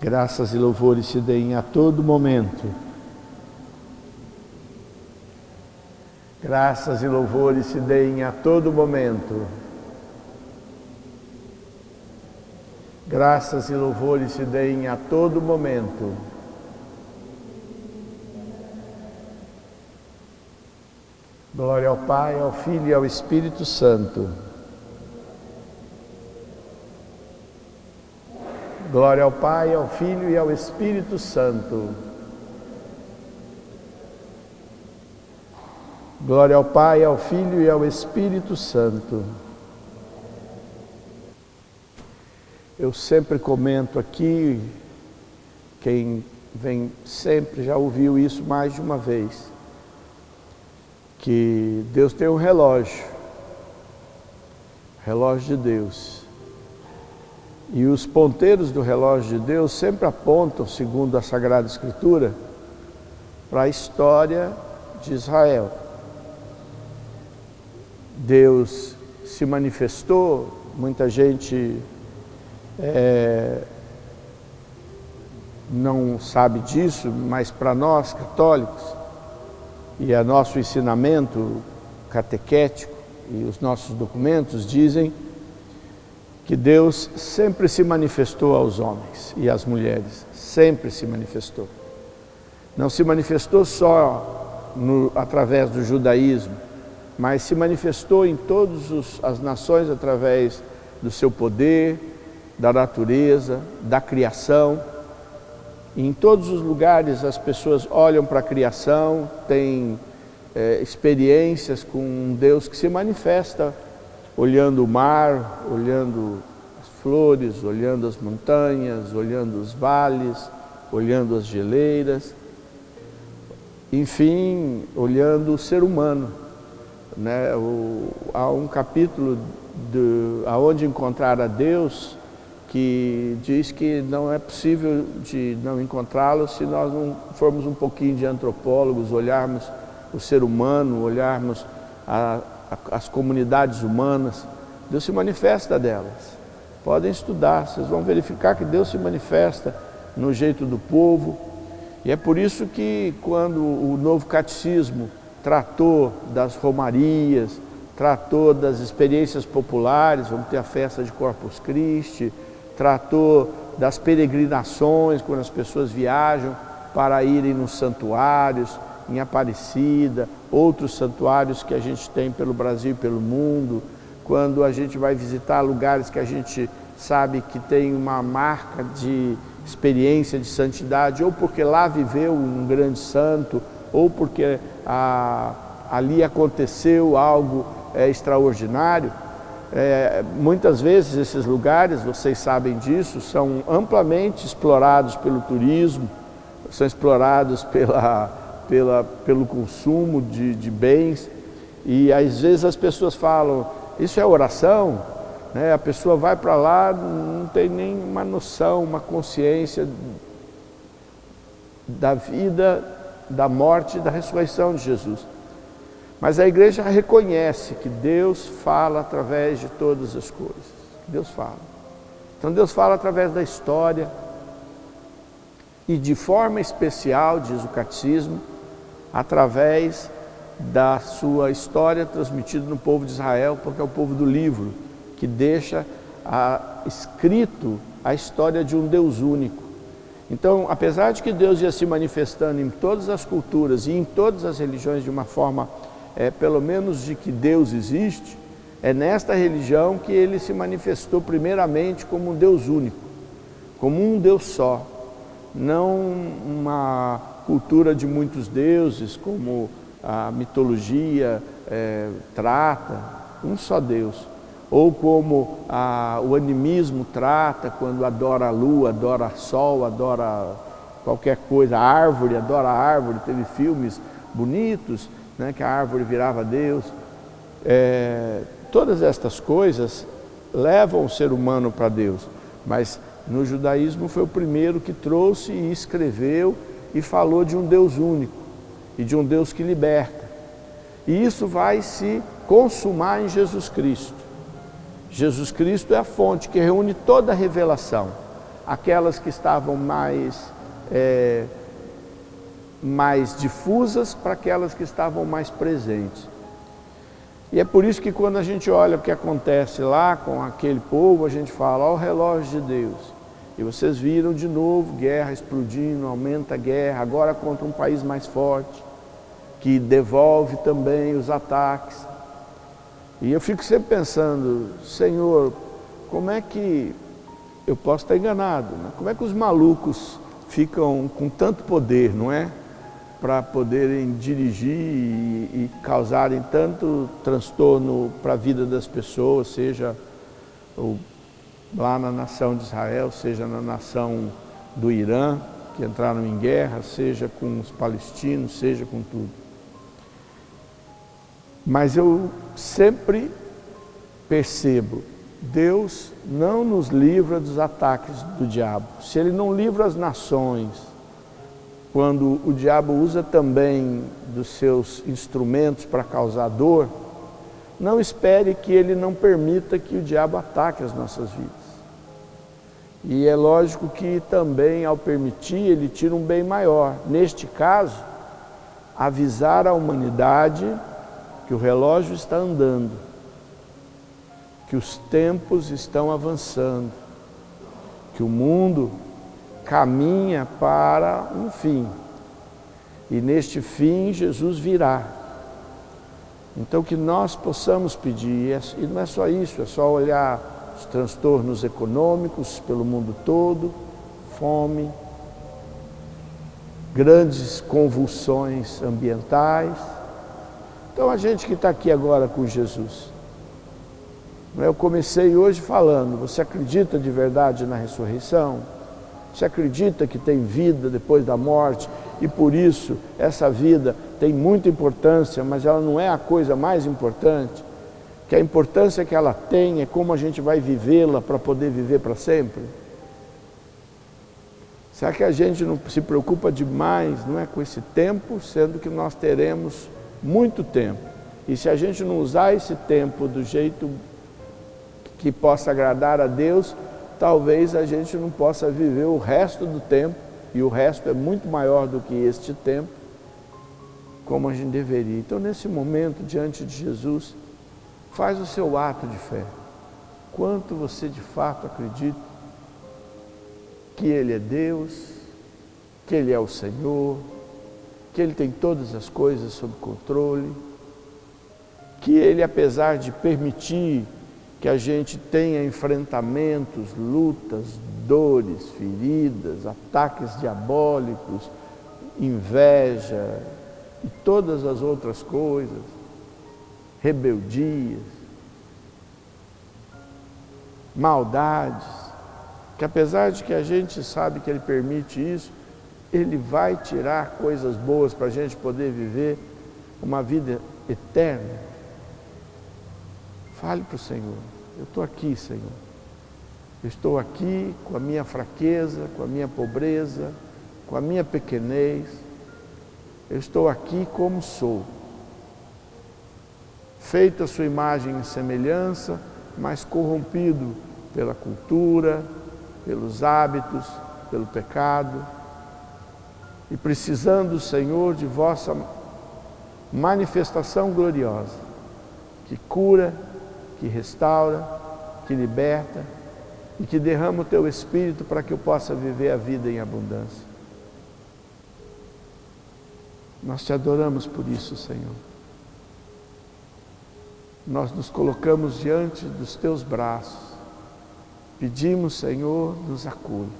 Graças e louvores se deem a todo momento. Graças e louvores se deem a todo momento. Graças e louvores se deem a todo momento. Glória ao Pai, ao Filho e ao Espírito Santo. Glória ao Pai, ao Filho e ao Espírito Santo. Glória ao Pai, ao Filho e ao Espírito Santo. Eu sempre comento aqui, quem vem sempre já ouviu isso mais de uma vez, que Deus tem um relógio de Deus. E os ponteiros do relógio de Deus sempre apontam, segundo a Sagrada Escritura, para a história de Israel. Deus se manifestou, muita gente não sabe disso, mas para nós católicos, e é nosso ensinamento catequético e os nossos documentos dizem que Deus sempre se manifestou aos homens e às mulheres, sempre se manifestou. Não se manifestou só através do judaísmo, mas se manifestou em todas as nações através do seu poder, da natureza, da criação. E em todos os lugares as pessoas olham para a criação, têm experiências com um Deus que se manifesta olhando o mar, olhando as flores, olhando as montanhas, olhando os vales, olhando as geleiras, enfim, olhando o ser humano. Né? Há um capítulo aonde encontrar a Deus que diz que não é possível de não encontrá-lo se nós não formos um pouquinho de antropólogos, olharmos o ser humano, olharmos as comunidades humanas. Deus se manifesta delas. Podem estudar, vocês vão verificar que Deus se manifesta no jeito do povo. E é por isso que quando o Novo Catecismo tratou das romarias, tratou das experiências populares, vamos ter a festa de Corpus Christi, tratou das peregrinações, quando as pessoas viajam para irem nos santuários, em Aparecida, outros santuários que a gente tem pelo Brasil e pelo mundo, quando a gente vai visitar lugares que a gente sabe que tem uma marca de experiência de santidade, ou porque lá viveu um grande santo, ou porque ali aconteceu algo extraordinário. Muitas vezes esses lugares, vocês sabem disso, são amplamente explorados pelo turismo, são explorados pelo consumo de bens, e às vezes as pessoas falam, isso é oração? Né? A pessoa vai para lá, não tem nem uma noção, uma consciência da vida, da morte e da ressurreição de Jesus. Mas a igreja reconhece que Deus fala através de todas as coisas. Deus fala. Então Deus fala através da história e de forma especial, diz o catecismo, através da sua história transmitida no povo de Israel, porque é o povo do livro que deixa escrito a história de um Deus único. Então, apesar de que Deus ia se manifestando em todas as culturas e em todas as religiões de uma forma, pelo menos de que Deus existe, é nesta religião que ele se manifestou primeiramente como um Deus único, como um Deus só, não uma cultura de muitos deuses, como a mitologia trata, um só Deus. Ou como o animismo trata, quando adora a lua, adora o sol, adora qualquer coisa, a árvore, adora a árvore. Teve filmes bonitos, né, que a árvore virava Deus. Todas estas coisas levam o ser humano para Deus, mas no judaísmo foi o primeiro que trouxe e escreveu e falou de um Deus único e de um Deus que liberta. E isso vai se consumar em Jesus Cristo. Jesus Cristo é a fonte que reúne toda a revelação. aquelas que estavam mais difusas para aquelas que estavam mais presentes. E é por isso que quando a gente olha o que acontece lá com aquele povo, a gente fala, ó, o relógio de Deus. E vocês viram de novo guerra explodindo, aumenta a guerra, agora contra um país mais forte, que devolve também os ataques. E eu fico sempre pensando, Senhor, como é que, eu posso estar enganado, né? Como é que os malucos ficam com tanto poder, não é? Para poderem dirigir e causarem tanto transtorno para a vida das pessoas, seja lá na nação de Israel, seja na nação do Irã, que entraram em guerra, seja com os palestinos, seja com tudo. Mas eu sempre percebo, Deus não nos livra dos ataques do diabo. Se Ele não livra as nações, quando o diabo usa também dos seus instrumentos para causar dor, não espere que Ele não permita que o diabo ataque as nossas vidas. E é lógico que também, ao permitir, Ele tira um bem maior. Neste caso, avisar a humanidade que o relógio está andando, que os tempos estão avançando, que o mundo caminha para um fim. E neste fim, Jesus virá. Então, que nós possamos pedir, e não é só isso, é só olhar os transtornos econômicos pelo mundo todo, fome, grandes convulsões ambientais. Então, a gente que está aqui agora com Jesus, eu comecei hoje falando, você acredita de verdade na ressurreição? Você acredita que tem vida depois da morte e por isso essa vida tem muita importância, mas ela não é a coisa mais importante? Que a importância que ela tem é como a gente vai vivê-la para poder viver para sempre? Será que a gente não se preocupa demais, não é, com esse tempo, sendo que nós teremos muito tempo? E se a gente não usar esse tempo do jeito que possa agradar a Deus, talvez a gente não possa viver o resto do tempo, e o resto é muito maior do que este tempo, como a gente deveria. Então, nesse momento, diante de Jesus, faz o seu ato de fé. Quanto você de fato acredita que Ele é Deus, que Ele é o Senhor, que Ele tem todas as coisas sob controle, que Ele, apesar de permitir que a gente tenha enfrentamentos, lutas, dores, feridas, ataques diabólicos, inveja e todas as outras coisas, rebeldias, maldades, que apesar de que a gente sabe que Ele permite isso, Ele vai tirar coisas boas para a gente poder viver uma vida eterna. Fale para o Senhor, eu estou aqui, Senhor. Eu estou aqui com a minha fraqueza, com a minha pobreza, com a minha pequenez. Eu estou aqui como sou. Feito a sua imagem e semelhança, mas corrompido pela cultura, pelos hábitos, pelo pecado. E precisando, Senhor, de vossa manifestação gloriosa, que cura, que restaura, que liberta e que derrama o Teu Espírito para que eu possa viver a vida em abundância. Nós Te adoramos por isso, Senhor. Nós nos colocamos diante dos Teus braços, pedimos, Senhor, nos acolhe.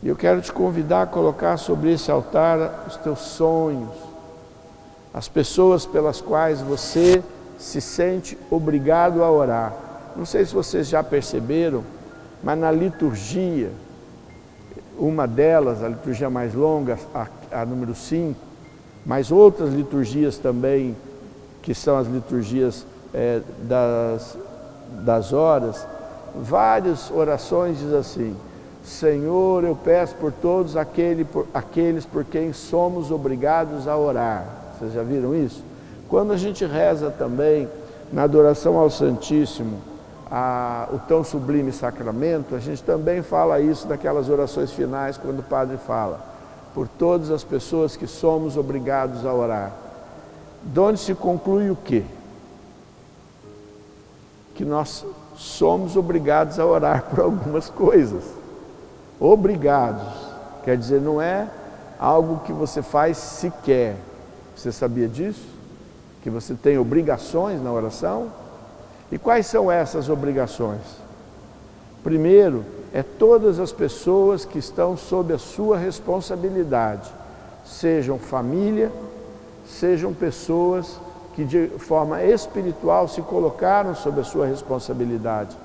E eu quero Te convidar a colocar sobre esse altar os Teus sonhos, as pessoas pelas quais você se sente obrigado a orar. Não sei se vocês já perceberam, mas na liturgia, uma delas, a liturgia mais longa, a número 5, mas outras liturgias também, que são as liturgias das horas, várias orações diz assim: Senhor, eu peço por todos aqueles por quem somos obrigados a orar. Vocês já viram isso? Quando a gente reza também na adoração ao Santíssimo, o tão sublime sacramento, a gente também fala isso naquelas orações finais, quando o padre fala, por todas as pessoas que somos obrigados a orar. De onde se conclui o quê? Que nós somos obrigados a orar por algumas coisas. Obrigados. Quer dizer, não é algo que você faz se quer. Você sabia disso? Que você tem obrigações na oração? E quais são essas obrigações? Primeiro, é todas as pessoas que estão sob a sua responsabilidade, sejam família, sejam pessoas que de forma espiritual se colocaram sob a sua responsabilidade,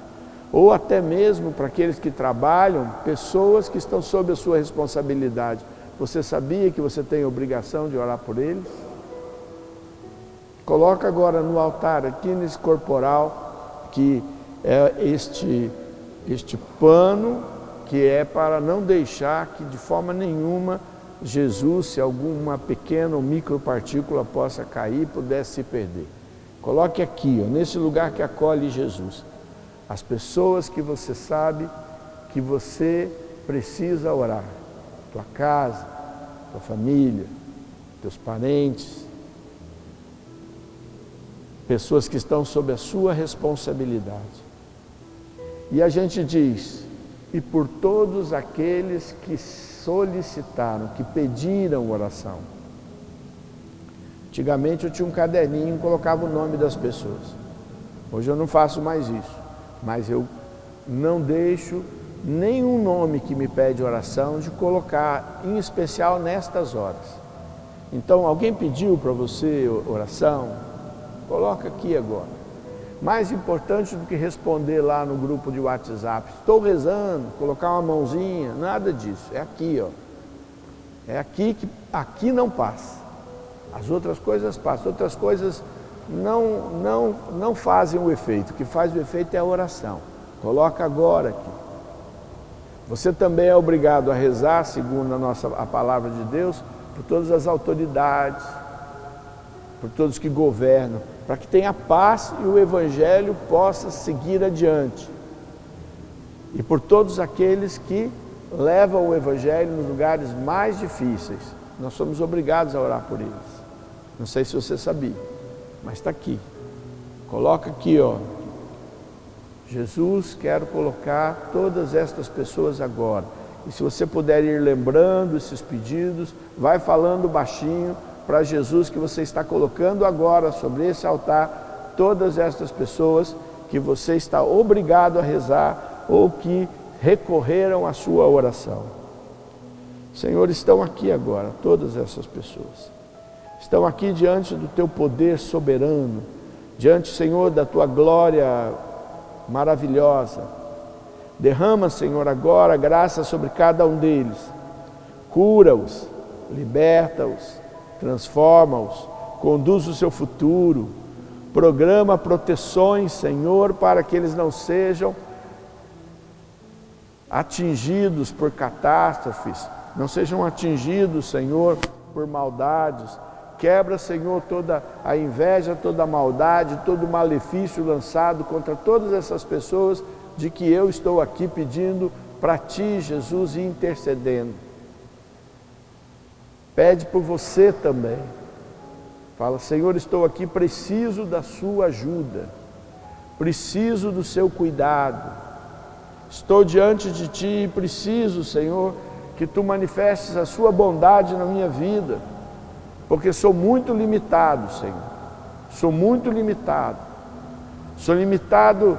ou até mesmo para aqueles que trabalham, pessoas que estão sob a sua responsabilidade. Você sabia que você tem a obrigação de orar por eles? Coloca agora no altar, aqui nesse corporal, que é este pano, que é para não deixar que de forma nenhuma Jesus, se alguma pequena ou micropartícula possa cair, pudesse se perder. Coloque aqui, ó, nesse lugar que acolhe Jesus, as pessoas que você sabe que você precisa orar. Tua casa, tua família, teus parentes, pessoas que estão sob a sua responsabilidade. E a gente diz, e por todos aqueles que solicitaram, que pediram oração. Antigamente eu tinha um caderninho e colocava o nome das pessoas. Hoje eu não faço mais isso, mas eu não deixo nenhum nome que me pede oração de colocar, em especial nestas horas. Então, alguém pediu para você oração? Coloca aqui agora. Mais importante do que responder lá no grupo de WhatsApp, estou rezando, colocar uma mãozinha, nada disso. É aqui, ó. É aqui que aqui não passa. As outras coisas passam, outras coisas não fazem o efeito. O que faz o efeito é a oração. Coloca agora aqui. Você também é obrigado a rezar, segundo a palavra de Deus, por todas as autoridades, por todos que governam, para que tenha paz e o Evangelho possa seguir adiante. E por todos aqueles que levam o Evangelho nos lugares mais difíceis. Nós somos obrigados a orar por eles. Não sei se você sabia, mas está aqui. Coloca aqui, ó. Jesus, quero colocar todas estas pessoas agora. E se você puder ir lembrando esses pedidos, vai falando baixinho para Jesus que você está colocando agora sobre esse altar todas estas pessoas que você está obrigado a rezar ou que recorreram à sua oração. Senhor, estão aqui agora, todas essas pessoas. Estão aqui diante do teu poder soberano, diante, Senhor, da tua glória maravilhosa. Derrama, Senhor, agora graça sobre cada um deles. Cura-os, liberta-os, transforma-os, conduz o seu futuro, programa proteções, Senhor, para que eles não sejam atingidos por catástrofes, não sejam atingidos, Senhor, por maldades. Quebra, Senhor, toda a inveja, toda a maldade, todo o malefício lançado contra todas essas pessoas de que eu estou aqui pedindo para Ti, Jesus, e intercedendo. Pede por você também. Fala, Senhor, estou aqui, preciso da sua ajuda, preciso do seu cuidado. Estou diante de Ti e preciso, Senhor, que Tu manifestes a sua bondade na minha vida, porque sou muito limitado, Senhor. Sou muito limitado. Sou limitado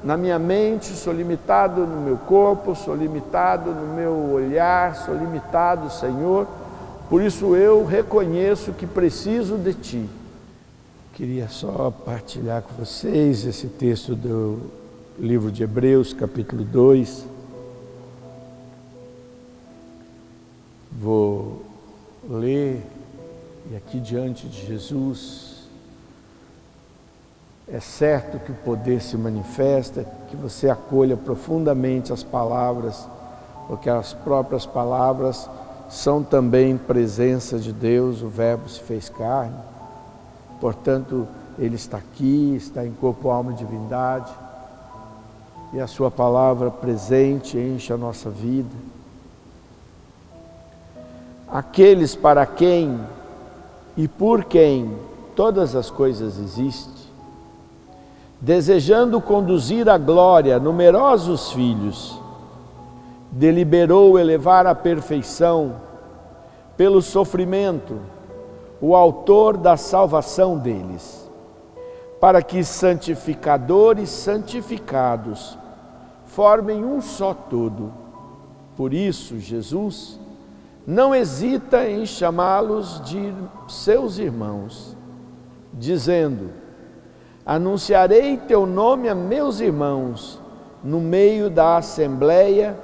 na minha mente, sou limitado no meu corpo, sou limitado no meu olhar, sou limitado, Senhor. Por isso eu reconheço que preciso de Ti. Queria só partilhar com vocês esse texto do livro de Hebreus, capítulo 2. Vou ler, e aqui diante de Jesus, é certo que o poder se manifesta, que você acolha profundamente as palavras, porque as próprias palavras são também presença de Deus, o Verbo se fez carne, portanto, Ele está aqui, está em corpo, alma e divindade. e a sua palavra presente enche a nossa vida. Aqueles para quem e por quem todas as coisas existem, desejando conduzir à glória numerosos filhos, deliberou elevar à perfeição, pelo sofrimento, o autor da salvação deles, para que santificadores santificados formem um só todo. Por isso, Jesus não hesita em chamá-los de seus irmãos, dizendo: anunciarei teu nome a meus irmãos, no meio da assembleia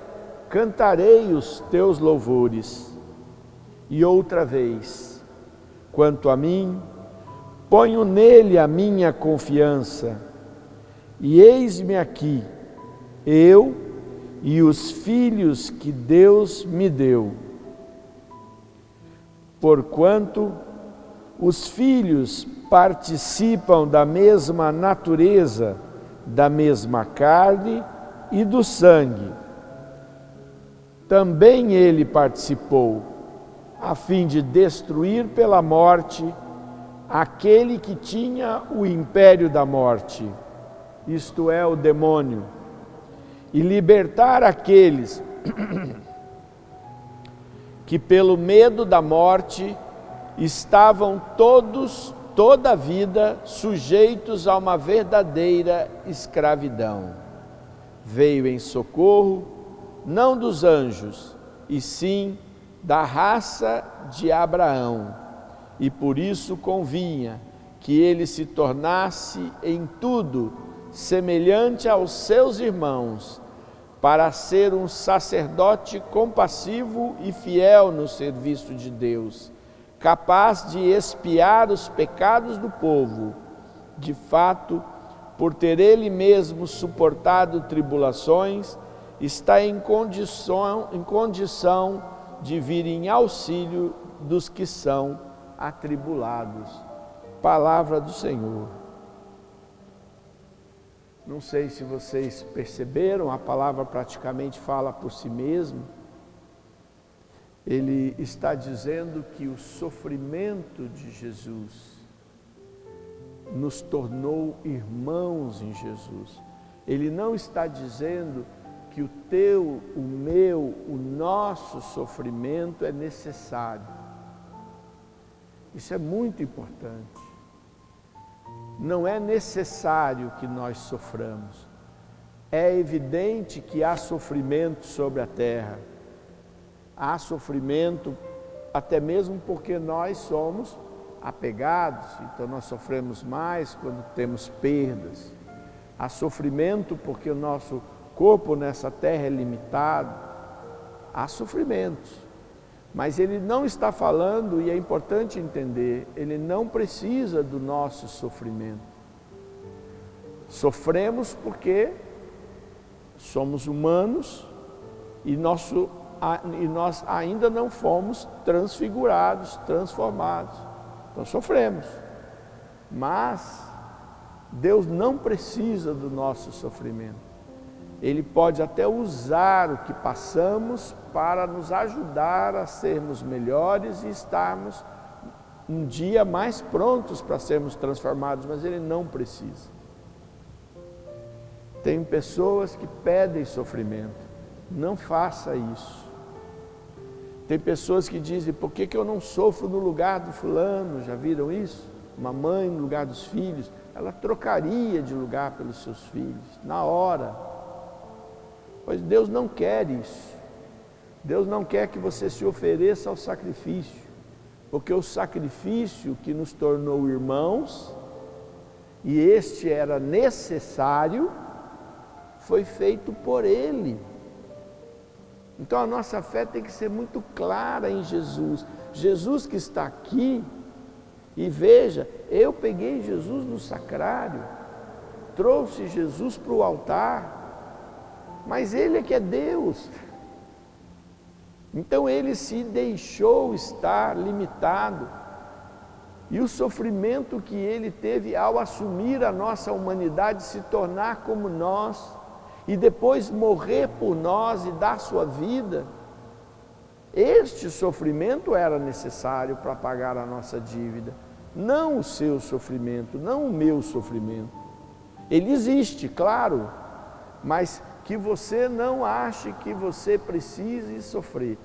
cantarei os teus louvores. E outra vez, quanto a mim, ponho nele a minha confiança, e eis-me aqui, eu e os filhos que Deus me deu. Porquanto os filhos participam da mesma natureza, da mesma carne e do sangue. Também ele participou, a fim de destruir pela morte aquele que tinha o império da morte, isto é, o demônio, e libertar aqueles que pelo medo da morte estavam toda a vida sujeitos a uma verdadeira escravidão. Veio em socorro, não dos anjos, e sim da raça de Abraão, e por isso convinha que ele se tornasse em tudo semelhante aos seus irmãos, para ser um sacerdote compassivo e fiel no serviço de Deus, capaz de expiar os pecados do povo. De fato, por ter ele mesmo suportado tribulações, está em condição de vir em auxílio dos que são atribulados. Palavra do Senhor. Não sei se vocês perceberam, a palavra praticamente fala por si mesma. Ele está dizendo que o sofrimento de Jesus nos tornou irmãos em Jesus. Ele não está dizendo que o teu, o meu, o nosso sofrimento é necessário. Isso é muito importante. Não é necessário que nós soframos. É evidente que há sofrimento sobre a terra. Há sofrimento até mesmo porque nós somos apegados, então nós sofremos mais quando temos perdas. Há sofrimento porque o nosso corpo nessa terra é limitado. Há sofrimentos. Mas ele não está falando, e é importante entender, ele não precisa do nosso sofrimento. Sofremos porque somos humanos e nós ainda não fomos transfigurados, transformados. Então sofremos. Mas Deus não precisa do nosso sofrimento. Ele pode até usar o que passamos para nos ajudar a sermos melhores e estarmos um dia mais prontos para sermos transformados, mas Ele não precisa. Tem pessoas que pedem sofrimento, não faça isso. Tem pessoas que dizem, por que eu não sofro no lugar do fulano? Já viram isso? Uma mãe no lugar dos filhos, ela trocaria de lugar pelos seus filhos, na hora. Pois Deus não quer isso. Deus não quer que você se ofereça ao sacrifício, porque o sacrifício que nos tornou irmãos, e este era necessário, foi feito por Ele. Então a nossa fé tem que ser muito clara em Jesus. Jesus que está aqui, e veja, eu peguei Jesus no sacrário, trouxe Jesus para o altar, mas Ele é que é Deus. Então Ele se deixou estar limitado. E o sofrimento que Ele teve ao assumir a nossa humanidade, se tornar como nós, e depois morrer por nós e dar sua vida, este sofrimento era necessário para pagar a nossa dívida, não o seu sofrimento, não o meu sofrimento. Ele existe, claro, mas que você não ache que você precise sofrer.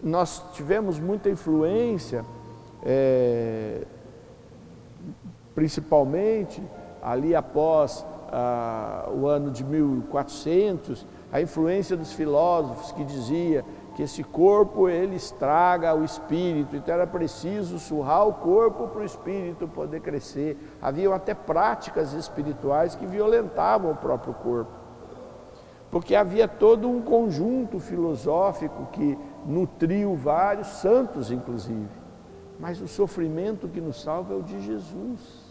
Nós tivemos muita influência, principalmente ali após o ano de 1400, a influência dos filósofos que dizia que esse corpo ele estraga o espírito, então era preciso surrar o corpo para o espírito poder crescer. Haviam até práticas espirituais que violentavam o próprio corpo, porque havia todo um conjunto filosófico que nutriu vários santos, inclusive. Mas o sofrimento que nos salva é o de Jesus.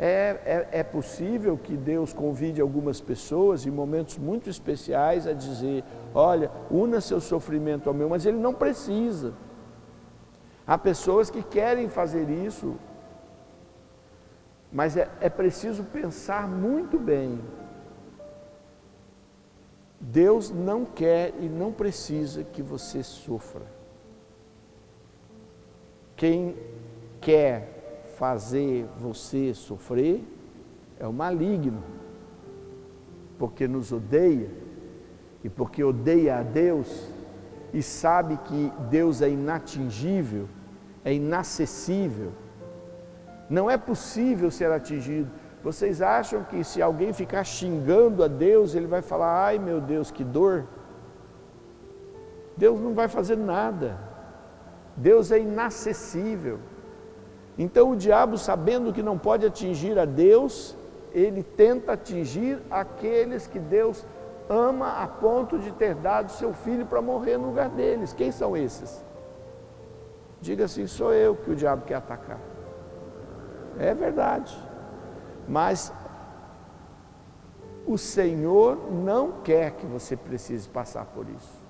É possível que Deus convide algumas pessoas em momentos muito especiais a dizer: olha, una seu sofrimento ao meu, mas Ele não precisa. Há pessoas que querem fazer isso, mas é preciso pensar muito bem. Deus não quer e não precisa que você sofra. Quem quer fazer você sofrer é o maligno, porque nos odeia e porque odeia a Deus e sabe que Deus é inatingível, é inacessível, não é possível ser atingido. Vocês acham que se alguém ficar xingando a Deus, ele vai falar: ai meu Deus, que dor? Deus não vai fazer nada. Deus é inacessível. Então o diabo, sabendo que não pode atingir a Deus, ele tenta atingir aqueles que Deus ama a ponto de ter dado seu filho para morrer no lugar deles. Quem são esses? Diga assim: sou eu que o diabo quer atacar. É verdade. Mas o Senhor não quer que você precise passar por isso.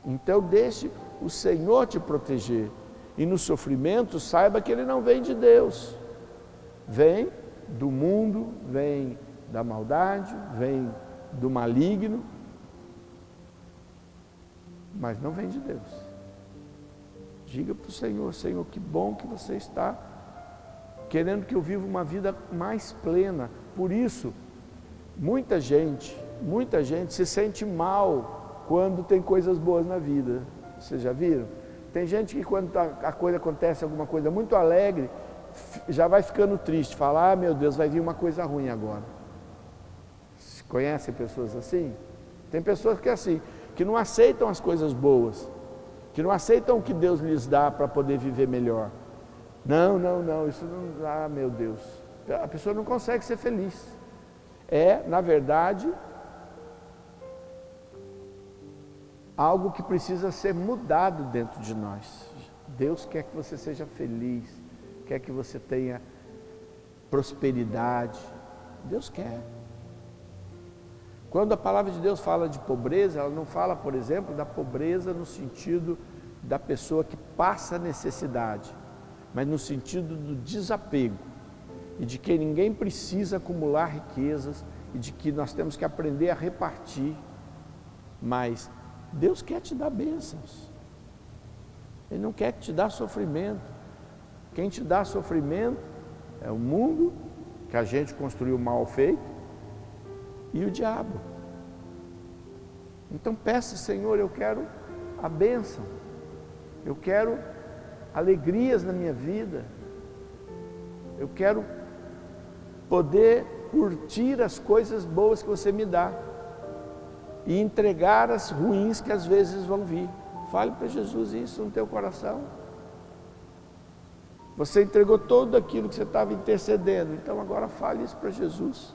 Então deixe o Senhor te proteger. E no sofrimento, saiba que ele não vem de Deus. Vem do mundo, vem da maldade, vem do maligno, mas não vem de Deus. Diga para o Senhor: Senhor, que bom que você está querendo que eu viva uma vida mais plena. Por isso, muita gente se sente mal quando tem coisas boas na vida. Vocês já viram? Tem gente que quando a coisa acontece, alguma coisa muito alegre, já vai ficando triste, fala: ah, meu Deus, vai vir uma coisa ruim agora. Conhecem pessoas assim? Tem pessoas que é assim, que não aceitam as coisas boas, que não aceitam o que Deus lhes dá para poder viver melhor. Não, isso não, ah, meu Deus. A pessoa não consegue ser feliz. Na verdade, algo que precisa ser mudado dentro de nós. Deus quer que você seja feliz, quer que você tenha prosperidade. Deus quer. Quando a palavra de Deus fala de pobreza, ela não fala, por exemplo, da pobreza no sentido da pessoa que passa necessidade, mas no sentido do desapego e de que ninguém precisa acumular riquezas e de que nós temos que aprender a repartir. Mas Deus quer te dar bênçãos. Ele não quer te dar sofrimento. Quem te dá sofrimento é o mundo, que a gente construiu mal feito, e o diabo. Então peça: Senhor, eu quero a bênção, eu quero alegrias na minha vida, eu quero poder curtir as coisas boas que você me dá e entregar as ruins que às vezes vão vir. Fale para Jesus isso no teu coração. Você entregou tudo aquilo que você estava intercedendo, então agora fale isso para Jesus,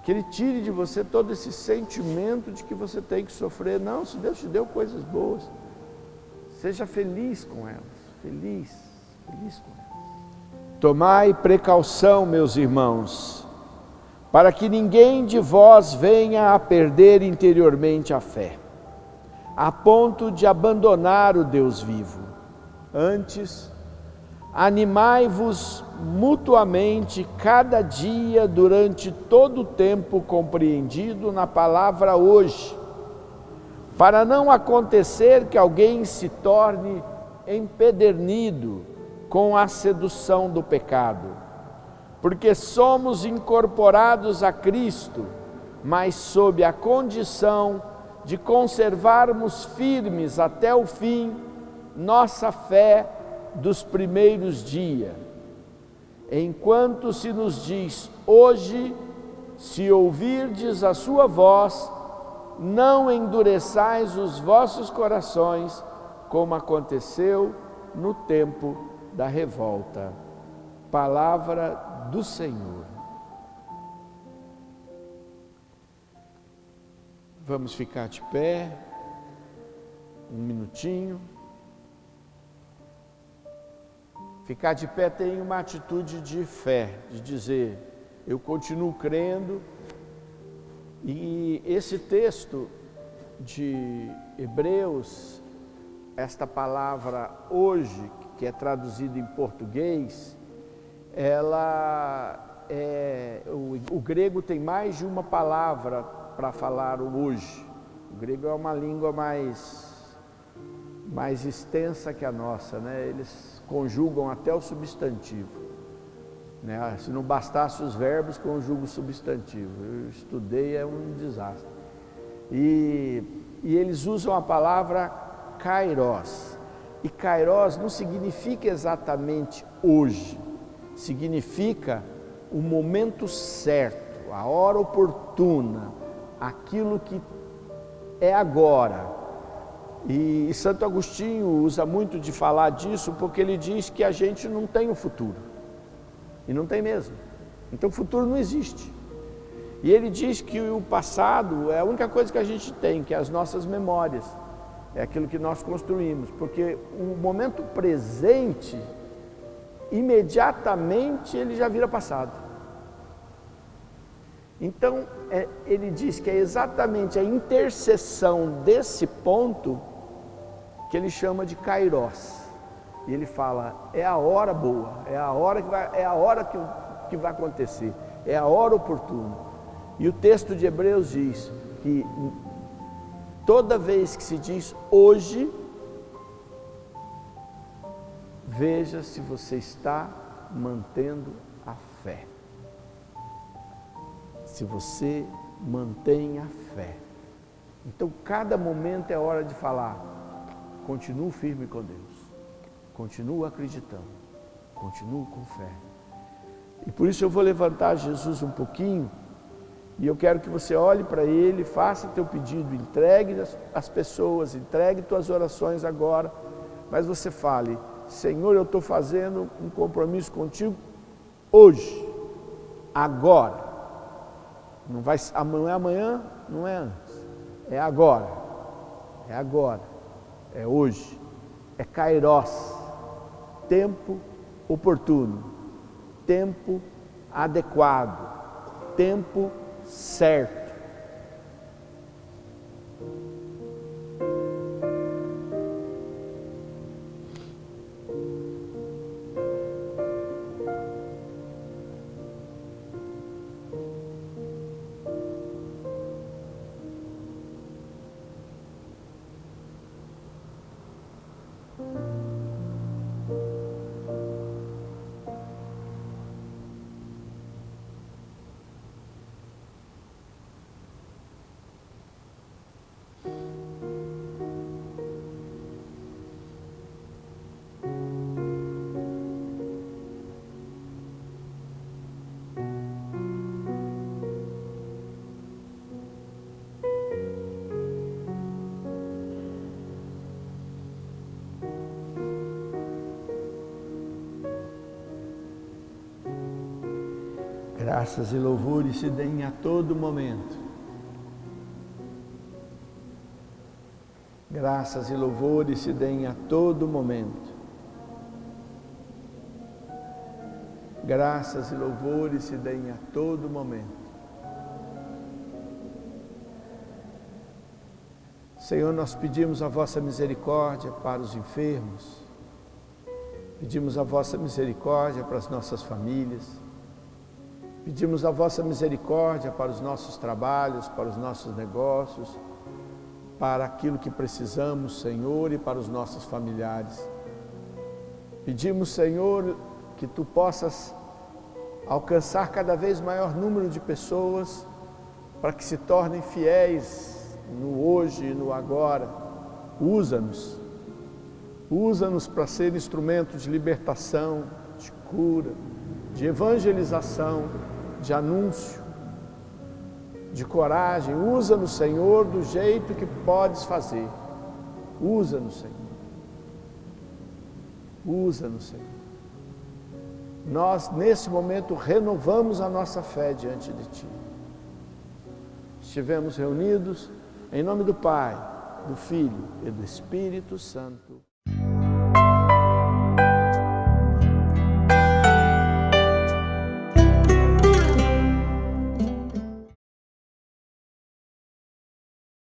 que Ele tire de você todo esse sentimento de que você tem que sofrer. Não, se Deus te deu coisas boas, seja feliz com elas, feliz com elas. Tomai precaução, meus irmãos, para que ninguém de vós venha a perder interiormente a fé, a ponto de abandonar o Deus vivo. Antes, animai-vos mutuamente cada dia durante todo o tempo compreendido na palavra hoje, para não acontecer que alguém se torne empedernido com a sedução do pecado, porque somos incorporados a Cristo, mas sob a condição de conservarmos firmes até o fim nossa fé dos primeiros dias. Enquanto se nos diz hoje, se ouvirdes a sua voz, não endureçais os vossos corações, como aconteceu no tempo da revolta. Palavra do Senhor. Vamos ficar de pé, um minutinho. Ficar de pé tem uma atitude de fé, de dizer, eu continuo crendo. E esse texto de Hebreus, esta palavra hoje, que é traduzida em português, o grego tem mais de uma palavra para falar o hoje. O grego é uma língua mais extensa que a nossa, né? Eles conjugam até o substantivo, né? Se não bastasse os verbos, conjuga o substantivo. Eu estudei, é um desastre. E eles usam a palavra kairos. E kairos não significa exatamente hoje, significa o momento certo, a hora oportuna, aquilo que é agora. E Santo Agostinho usa muito de falar disso, porque ele diz que a gente não tem o futuro, e não tem mesmo. Então o futuro não existe. E ele diz que o passado é a única coisa que a gente tem, que é as nossas memórias, é aquilo que nós construímos, porque o momento presente, imediatamente ele já vira passado. Então ele diz que é exatamente a interseção desse ponto que ele chama de kairos. E ele fala, é a hora boa, é a hora que vai acontecer, é a hora oportuna. E o texto de Hebreus diz que toda vez que se diz hoje, veja se você está mantendo a fé. Se você mantém a fé. Então cada momento é hora de falar, continuo firme com Deus, continuo acreditando, continuo com fé. E por isso eu vou levantar Jesus um pouquinho, e eu quero que você olhe para Ele, faça teu pedido, entregue as pessoas, entregue tuas orações agora, mas você fale, Senhor, eu estou fazendo um compromisso contigo hoje, agora. Não é amanhã, não é antes, é agora, é hoje, é kairos, tempo oportuno, tempo adequado, tempo certo. Graças e louvores se deem a todo momento. Graças e louvores se deem a todo momento. Graças e louvores se deem a todo momento. Senhor, nós pedimos a vossa misericórdia para os enfermos, Pedimos a vossa misericórdia para as nossas famílias. Pedimos a vossa misericórdia para os nossos trabalhos, para os nossos negócios, para aquilo que precisamos, Senhor, e para os nossos familiares. Pedimos, Senhor, que Tu possas alcançar cada vez maior número de pessoas para que se tornem fiéis no hoje e no agora. Usa-nos. Usa-nos para ser instrumento de libertação, de cura, de evangelização, de anúncio, de coragem. Usa-nos, Senhor, do jeito que podes fazer. Usa-nos, Senhor. Usa-nos, Senhor. Nós, nesse momento, renovamos a nossa fé diante de Ti. Estivemos reunidos em nome do Pai, do Filho e do Espírito Santo.